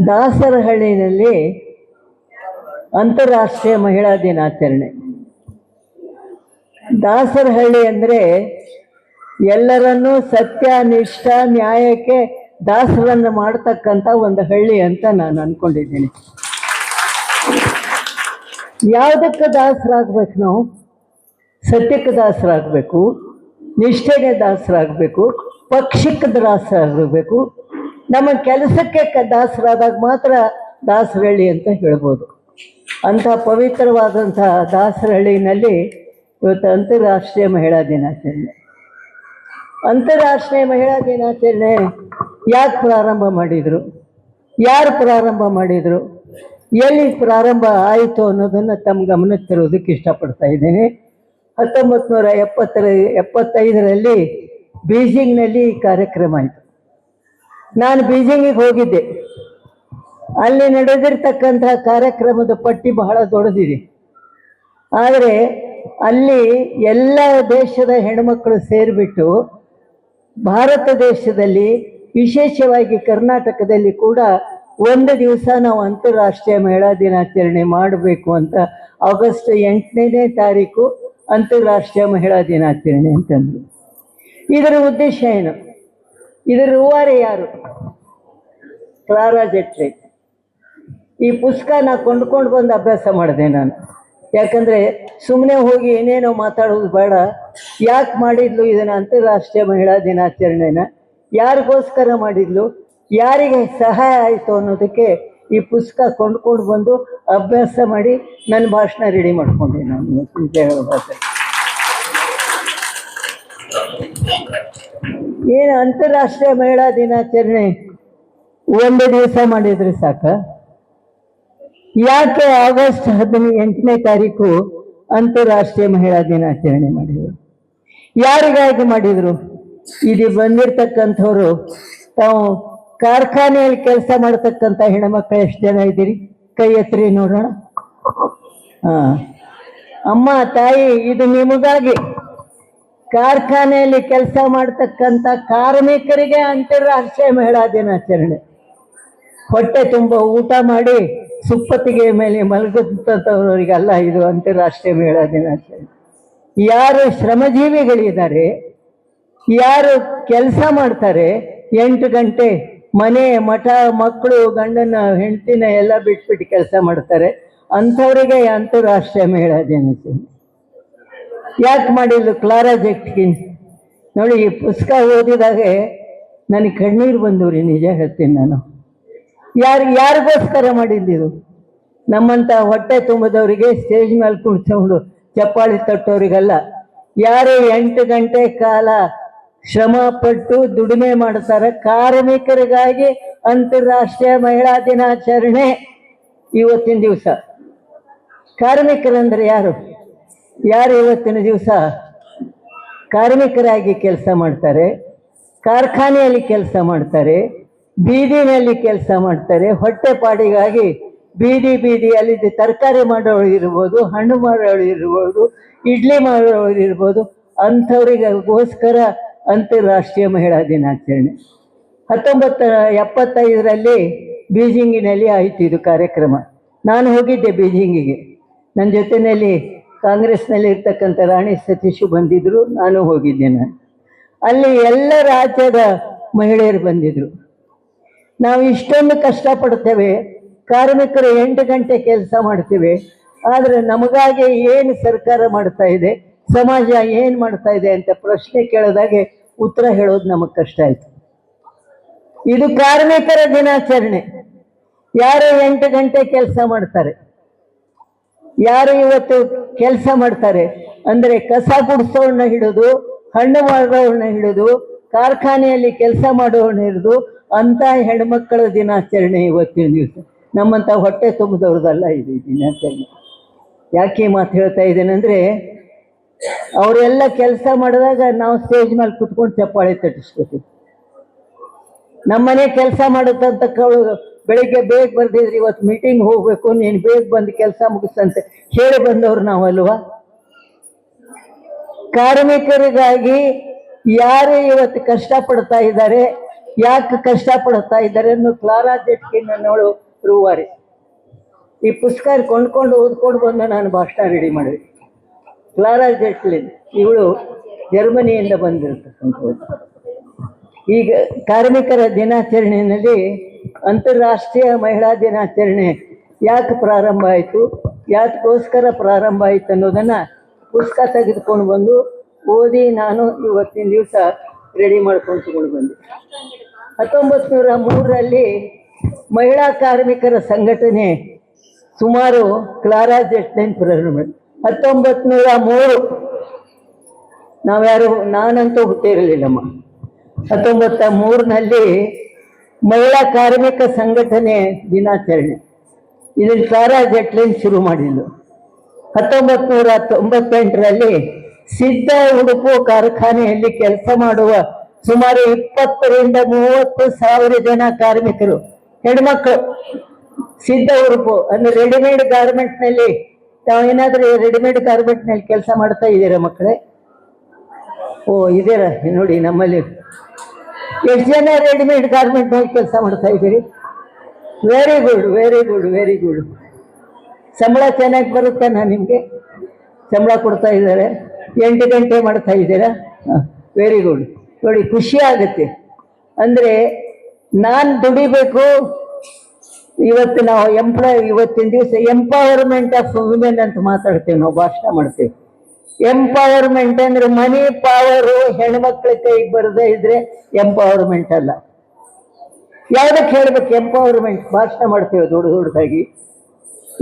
ದಾಸರಹಳ್ಳಿನಲ್ಲಿ ಅಂತಾರಾಷ್ಟ್ರೀಯ ಮಹಿಳಾ ದಿನಾಚರಣೆ. ದಾಸರಹಳ್ಳಿ ಅಂದರೆ ಎಲ್ಲರನ್ನೂ ಸತ್ಯ, ನಿಷ್ಠ, ನ್ಯಾಯಕ್ಕೆ ದಾಸರನ್ನು ಮಾಡ್ತಕ್ಕಂಥ ಒಂದು ಹಳ್ಳಿ ಅಂತ ನಾನು ಅಂದ್ಕೊಂಡಿದ್ದೀನಿ. ಯಾವುದಕ್ಕೆ ದಾಸರಾಗಬೇಕು? ನಾವು ಸತ್ಯಕ್ಕೆ ದಾಸರಾಗಬೇಕು, ನಿಷ್ಠೆಗೆ ದಾಸರಾಗಬೇಕು, ಪಕ್ಷಕ್ಕೆ ದಾಸರಾಗಬೇಕು. ನಮ್ಮ ಕೆಲಸಕ್ಕೆ ದಾಸರಾದಾಗ ಮಾತ್ರ ದಾಸರಹಳ್ಳಿ ಅಂತ ಹೇಳ್ಬೋದು. ಅಂಥ ಪವಿತ್ರವಾದಂಥ ದಾಸರಹಳ್ಳಿನಲ್ಲಿ ಇವತ್ತು ಅಂತಾರಾಷ್ಟ್ರೀಯ ಮಹಿಳಾ ದಿನಾಚರಣೆ. ಅಂತಾರಾಷ್ಟ್ರೀಯ ಮಹಿಳಾ ದಿನಾಚರಣೆ ಯಾಕೆ ಪ್ರಾರಂಭ ಮಾಡಿದರು, ಯಾರು ಪ್ರಾರಂಭ ಮಾಡಿದರು, ಎಲ್ಲಿ ಪ್ರಾರಂಭ ಆಯಿತು ಅನ್ನೋದನ್ನು ತಮ್ಮ ಗಮನಕ್ಕೆ ತರೋದಕ್ಕೆ ಇಷ್ಟಪಡ್ತಾ ಇದ್ದೀನಿ. 1975ರಲ್ಲಿ ಬೀಜಿಂಗ್ನಲ್ಲಿ ಈ ಕಾರ್ಯಕ್ರಮ ಆಯಿತು. ನಾನು ಬೀಜಿಂಗಿಗೆ ಹೋಗಿದ್ದೆ. ಅಲ್ಲಿ ನಡೆದಿರ್ತಕ್ಕಂಥ ಕಾರ್ಯಕ್ರಮದ ಪಟ್ಟಿ ಬಹಳ ದೊಡ್ಡದಿದೆ. ಆದರೆ ಅಲ್ಲಿ ಎಲ್ಲ ದೇಶದ ಹೆಣ್ಮಕ್ಕಳು ಸೇರಿಬಿಟ್ಟು ಭಾರತ ದೇಶದಲ್ಲಿ, ವಿಶೇಷವಾಗಿ ಕರ್ನಾಟಕದಲ್ಲಿ ಕೂಡ ಒಂದು ದಿವಸ ನಾವು ಅಂತಾರಾಷ್ಟ್ರೀಯ ಮಹಿಳಾ ದಿನಾಚರಣೆ ಮಾಡಬೇಕು ಅಂತ ಆಗಸ್ಟ್ 8ನೇ ತಾರೀಕು ಅಂತಾರಾಷ್ಟ್ರೀಯ ಮಹಿಳಾ ದಿನಾಚರಣೆ ಅಂತಂದರು. ಇದರ ಉದ್ದೇಶ ಏನು? ಇದರ ರೂವಾರಿ ಯಾರು? ಕ್ಲಾರಾ ಝೆಟ್ಲಿನ್. ಈ ಪುಸ್ತಕನ ಕೊಂಡ್ಕೊಂಡು ಬಂದು ಅಭ್ಯಾಸ ಮಾಡಿದೆ ನಾನು. ಯಾಕಂದರೆ ಸುಮ್ಮನೆ ಹೋಗಿ ಏನೇನೋ ಮಾತಾಡೋದು ಬೇಡ. ಯಾಕೆ ಮಾಡಿದ್ಲು ಇದನ್ನು ಅಂತಾರಾಷ್ಟ್ರೀಯ ಮಹಿಳಾ ದಿನಾಚರಣೆನ? ಯಾರಿಗೋಸ್ಕರ ಮಾಡಿದ್ಲು? ಯಾರಿಗೆ ಸಹಾಯ ಆಯಿತು ಅನ್ನೋದಕ್ಕೆ ಈ ಪುಸ್ತಕ ಕೊಂಡ್ಕೊಂಡು ಬಂದು ಅಭ್ಯಾಸ ಮಾಡಿ ನನ್ನ ಭಾಷಣ ರೆಡಿ ಮಾಡ್ಕೊಂಡೆ ನಾನು. ಏನು ಅಂತಾರಾಷ್ಟ್ರೀಯ ಮಹಿಳಾ ದಿನಾಚರಣೆ ಒಂದು ದಿವಸ ಮಾಡಿದ್ರೆ ಸಾಕ? ಯಾಕೆ ಆಗಸ್ಟ್ 18ನೇ ತಾರೀಕು ಅಂತಾರಾಷ್ಟ್ರೀಯ ಮಹಿಳಾ ದಿನಾಚರಣೆ ಮಾಡಿದರು? ಯಾರಿಗಾಗಿ ಮಾಡಿದರು? ಇಲ್ಲಿ ಬಂದಿರತಕ್ಕಂಥವ್ರು ತಾವು ಕಾರ್ಖಾನೆಯಲ್ಲಿ ಕೆಲಸ ಮಾಡ್ತಕ್ಕಂಥ ಹೆಣ್ಮಕ್ಳು ಎಷ್ಟು ಜನ ಇದ್ದೀರಿ? ಕೈ ಎತ್ತರಿ ನೋಡೋಣ. ಅಮ್ಮ, ತಾಯಿ, ಇದು ನಿಮಗಾಗಿ. ಕಾರ್ಖಾನೆಯಲ್ಲಿ ಕೆಲಸ ಮಾಡ್ತಕ್ಕಂಥ ಕಾರ್ಮಿಕರಿಗೆ ಅಂತಾರಾಷ್ಟ್ರೀಯ ಮಹಿಳಾ ದಿನಾಚರಣೆ. ಹೊಟ್ಟೆ ತುಂಬ ಊಟ ಮಾಡಿ ಸುಪ್ಪತ್ತಿಗೆ ಮೇಲೆ ಮಲಗುತ್ತವರಿಗೆಲ್ಲ ಇದು ಅಂತಾರಾಷ್ಟ್ರೀಯ ಮಹಿಳಾ ದಿನಾಚರಣೆ. ಯಾರು ಶ್ರಮಜೀವಿಗಳಿದ್ದಾರೆ, ಯಾರು ಕೆಲಸ ಮಾಡ್ತಾರೆ, 8 ಗಂಟೆ ಮನೆ, ಮಠ, ಮಕ್ಕಳು, ಗಂಡನ, ಹೆಂಡತಿನ ಎಲ್ಲ ಬಿಟ್ಬಿಟ್ಟು ಕೆಲಸ ಮಾಡ್ತಾರೆ, ಅಂಥವರಿಗೆ ಅಂತಾರಾಷ್ಟ್ರೀಯ ಮಹಿಳಾ ದಿನಾಚರಣೆ. ಯಾಕೆ ಮಾಡಿಲ್ಲ ಕ್ಲಾರಾ ಝೆಟ್ಲಿನ್? ನೋಡಿ, ಈ ಪುಸ್ತಕ ಓದಿದಾಗೆ ನನಗೆ ಕಣ್ಣೀರು ಬಂದವ್ರಿ, ನಿಜ ಹೇಳ್ತೀನಿ ನಾನು. ಯಾರಿಗೋಸ್ಕರ ಮಾಡಿದ್ದಿರು? ನಮ್ಮಂಥ ಹೊಟ್ಟೆ ತುಂಬದವರಿಗೆ, ಸ್ಟೇಜ್ ಮೇಲೆ ಕುಳಿತುಕೊಂಡು ಚಪ್ಪಾಳಿ ತಟ್ಟೋರಿಗಲ್ಲ. ಯಾರು 8 ಗಂಟೆ ಕಾಲ ಶ್ರಮ ಪಟ್ಟು ದುಡಿಮೆ ಮಾಡ್ತಾರೆ, ಕಾರ್ಮಿಕರಿಗಾಗಿ ಅಂತಾರಾಷ್ಟ್ರೀಯ ಮಹಿಳಾ ದಿನಾಚರಣೆ ಇವತ್ತಿನ ದಿವಸ. ಕಾರ್ಮಿಕರಂದ್ರೆ ಯಾರು? ಇವತ್ತಿನ ದಿವಸ ಕಾರ್ಮಿಕರಾಗಿ ಕೆಲಸ ಮಾಡ್ತಾರೆ, ಕಾರ್ಖಾನೆಯಲ್ಲಿ ಕೆಲಸ ಮಾಡ್ತಾರೆ, ಬೀದಿನಲ್ಲಿ ಕೆಲಸ ಮಾಡ್ತಾರೆ, ಹೊಟ್ಟೆಪಾಡಿಗಾಗಿ ಬೀದಿಯಲ್ಲಿ ತರಕಾರಿ ಮಾಡೋರು ಇರ್ಬೋದು, ಹಣ್ಣು ಮಾರೋರು ಇರ್ಬೋದು, ಇಡ್ಲಿ ಮಾಡೋರು ಇರ್ಬೋದು, ಅಂಥವ್ರಿಗೋಸ್ಕರ ಅಂತಾರಾಷ್ಟ್ರೀಯ ಮಹಿಳಾ ದಿನಾಚರಣೆ. 1975ರಲ್ಲಿ ಬೀಜಿಂಗಿನಲ್ಲಿ ಆಯಿತು ಇದು ಕಾರ್ಯಕ್ರಮ. ನಾನು ಹೋಗಿದ್ದೆ ಬೀಜಿಂಗಿಗೆ. ನನ್ನ ಜೊತೆಯಲ್ಲಿ ಕಾಂಗ್ರೆಸ್ನಲ್ಲಿ ಇರ್ತಕ್ಕಂಥ ರಾಣಿ ಸತೀಶು ಬಂದಿದ್ದರು, ನಾನು ಹೋಗಿದ್ದೆ. ಅಲ್ಲಿ ಎಲ್ಲ ರಾಜ್ಯದ ಮಹಿಳೆಯರು ಬಂದಿದ್ದರು. ನಾವು ಇಷ್ಟೊಂದು ಕಷ್ಟಪಡ್ತೇವೆ, ಕಾರ್ಮಿಕರು 8 ಗಂಟೆ ಕೆಲಸ ಮಾಡ್ತೀವಿ, ಆದರೆ ನಮಗಾಗಿ ಏನು ಸರ್ಕಾರ ಮಾಡ್ತಾ ಇದೆ, ಸಮಾಜ ಏನು ಮಾಡ್ತಾ ಇದೆ ಅಂತ ಪ್ರಶ್ನೆ ಕೇಳಿದಾಗೆ ಉತ್ತರ ಹೇಳೋದು ನಮಗೆ ಕಷ್ಟ ಆಯಿತು. ಇದು ಕಾರ್ಮಿಕರ ದಿನಾಚರಣೆ. ಯಾರು 8 ಗಂಟೆ ಕೆಲಸ ಮಾಡ್ತಾರೆ, ಯಾರು ಇವತ್ತು ಕೆಲಸ ಮಾಡ್ತಾರೆ ಅಂದರೆ ಕಸ ಗುಡಿಸೋರನ್ನ ಹಿಡಿದು, ಹಣ್ಣು ಮಾರೋರನ್ನ ಹಿಡಿದು, ಕಾರ್ಖಾನೆಯಲ್ಲಿ ಕೆಲಸ ಮಾಡೋರನ್ನ ಹಿಡಿದು ಅಂಥ ಹೆಣ್ಮಕ್ಕಳ ದಿನಾಚರಣೆ ಇವತ್ತಿನ ದಿವಸ. ನಮ್ಮಂಥ ಹೊಟ್ಟೆ ತುಂಬಿದವ್ರದಲ್ಲ ಇದು ದಿನಾಚರಣೆ. ಯಾಕೆ ಮಾತು ಹೇಳ್ತಾ ಇದ್ದೇನೆಂದರೆ, ಅವರೆಲ್ಲ ಕೆಲಸ ಮಾಡಿದಾಗ ನಾವು ಸ್ಟೇಜ್ ಮೇಲೆ ಕುತ್ಕೊಂಡು ಚಪ್ಪಾಳೆ ತಟ್ಟಿಸ್ಕೊತೀವಿ. ನಮ್ಮನೆ ಕೆಲಸ ಮಾಡುತ್ತಂತ ಬೆಳಿಗ್ಗೆ ಬೇಗ ಬರ್ದಿದ್ರೆ ಇವತ್ತು ಮೀಟಿಂಗ್ ಹೋಗ್ಬೇಕು, ನೀನು ಬೇಗ ಬಂದು ಕೆಲಸ ಮುಗಿಸಂತೆ ಹೇಳಿ ಬಂದವ್ರು ನಾವಲ್ವಾ? ಕಾರ್ಮಿಕರಿಗಾಗಿ ಯಾರು ಇವತ್ತು ಕಷ್ಟಪಡ್ತಾ ಇದ್ದಾರೆ, ಯಾಕೆ ಕಷ್ಟಪಡ್ತಾ ಇದ್ದಾರೆ ಅನ್ನೋ ಕ್ಲಾರಾ ಜೆಟ್ಕಿನ್ ಅನ್ನೋಳು ರೂವಾರಿ. ಈ ಪುಸ್ತಕ ಕೊಂಡ್ಕೊಂಡು ಓದ್ಕೊಂಡು ಬಂದು ನಾನು ಭಾಷಣ ರೆಡಿ ಮಾಡಿದೆ. ಕ್ಲಾರಾ ಜೆಟ್ಕಿನ್ ಇವಳು ಜರ್ಮನಿಯಿಂದ ಬಂದಿರತಕ್ಕಂಥವ್ರು. ಈಗ ಕಾರ್ಮಿಕರ ದಿನಾಚರಣೆಯಲ್ಲಿ ಅಂತಾರಾಷ್ಟ್ರೀಯ ಮಹಿಳಾ ದಿನಾಚರಣೆ ಯಾಕೆ ಪ್ರಾರಂಭ ಆಯಿತು, ಯಾಕೋಸ್ಕರ ಪ್ರಾರಂಭ ಆಯಿತು ಅನ್ನೋದನ್ನು ಪುಸ್ತಕ ತೆಗೆದುಕೊಂಡು ಬಂದು ಓದಿ ನಾನು ಇವತ್ತಿನ ದಿವಸ ರೆಡಿ ಮಾಡ್ಕೊಂಡು ತಗೊಂಡು ಬಂದೆ. 1903ರಲ್ಲಿ ಮಹಿಳಾ ಕಾರ್ಮಿಕರ ಸಂಘಟನೆ ಸುಮಾರು ಕ್ಲಾರಾ ಜೆಟ್ಕಿನ್ ಪ್ರಾರಂಭ. 1903 ನಾನಂತೂ ಹುಟ್ಟಿರಲಿಲ್ಲಮ್ಮ. 1903ನಲ್ಲಿ ಮಹಿಳಾ ಕಾರ್ಮಿಕ ಸಂಘಟನೆ ದಿನಾಚರಣೆ ಇದನ್ನು ಕ್ಲಾರಾ ಜೆಟ್ಕಿನ್ ಶುರು ಮಾಡಿದ್ಲು. 1998ರಲ್ಲಿ ಸಿದ್ಧ ಉಡುಪು ಕಾರ್ಖಾನೆಯಲ್ಲಿ ಕೆಲಸ ಮಾಡುವ ಸುಮಾರು 20 ರಿಂದ 30 ಸಾವಿರ ಜನ ಕಾರ್ಮಿಕರು, ಹೆಣ್ಮಕ್ಳು, ಸಿದ್ಧ ಉಡುಪು ಅಂದ್ರೆ ರೆಡಿಮೇಡ್ ಗಾರ್ಮೆಂಟ್ನಲ್ಲಿ ತಾವೇನಾದ್ರೂ ರೆಡಿಮೇಡ್ ಗಾರ್ಮೆಂಟ್ನಲ್ಲಿ ಕೆಲಸ ಮಾಡ್ತಾ ಇದ್ದೀರಾ ಮಕ್ಕಳೇ? ಓ ಇದ್ದೀರಾ ನೋಡಿ. ನಮ್ಮಲ್ಲಿ ಎಷ್ಟು ಜನ ರೆಡಿಮೇಡ್ ಗಾರ್ಮೆಂಟ್ನಲ್ಲಿ ಕೆಲಸ ಮಾಡ್ತಾ ಇದ್ದೀರಿ? Very good, very good, very good. ಸಂಬಳ ಚೆನ್ನಾಗಿ ಬರುತ್ತಾನ ನಿಮಗೆ? ಸಂಬಳ ಕೊಡ್ತಾ ಇದ್ದಾರೆ, 8 ಗಂಟೆ ಮಾಡ್ತಾ ಇದ್ದೀರಾ? Very good. ನೋಡಿ ಖುಷಿ ಆಗುತ್ತೆ. ಅಂದರೆ ನಾನು ದುಡಿಬೇಕು. ಇವತ್ತು ನಾವು ಇವತ್ತಿನ ದಿವಸ ಎಂಪವರ್ಮೆಂಟ್ ಆಫ್ ವುಮೆನ್ ಅಂತ ಮಾತಾಡ್ತೇವೆ, ನಾವು ಭಾಷಣ ಮಾಡ್ತೇವೆ. ಎಂಪವರ್ಮೆಂಟ್ ಅಂದ್ರೆ ಮನಿ ಪವರು ಹೆಣ್ಮಕ್ಳ ಕೈಗೆ ಬರದೇ ಇದ್ರೆ ಎಂಪವರ್ಮೆಂಟ್ ಅಲ್ಲ. ಯಾವುದಕ್ಕೆ ಹೇಳ್ಬೇಕು ಎಂಪವರ್ಮೆಂಟ್? ಭಾಷಣ ಮಾಡ್ತೇವೆ ದೊಡ್ಡ ದೊಡ್ಡದಾಗಿ.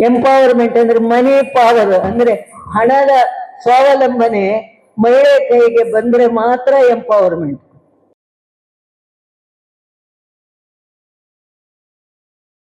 ಎಂಪವರ್ಮೆಂಟ್ ಅಂದ್ರೆ ಮನಿ ಪವರ್ ಅಂದ್ರೆ ಹಣದ ಸ್ವಾವಲಂಬನೆ ಮಹಿಳೆ ಕೈಗೆ ಬಂದ್ರೆ ಮಾತ್ರ ಎಂಪವರ್ಮೆಂಟ್.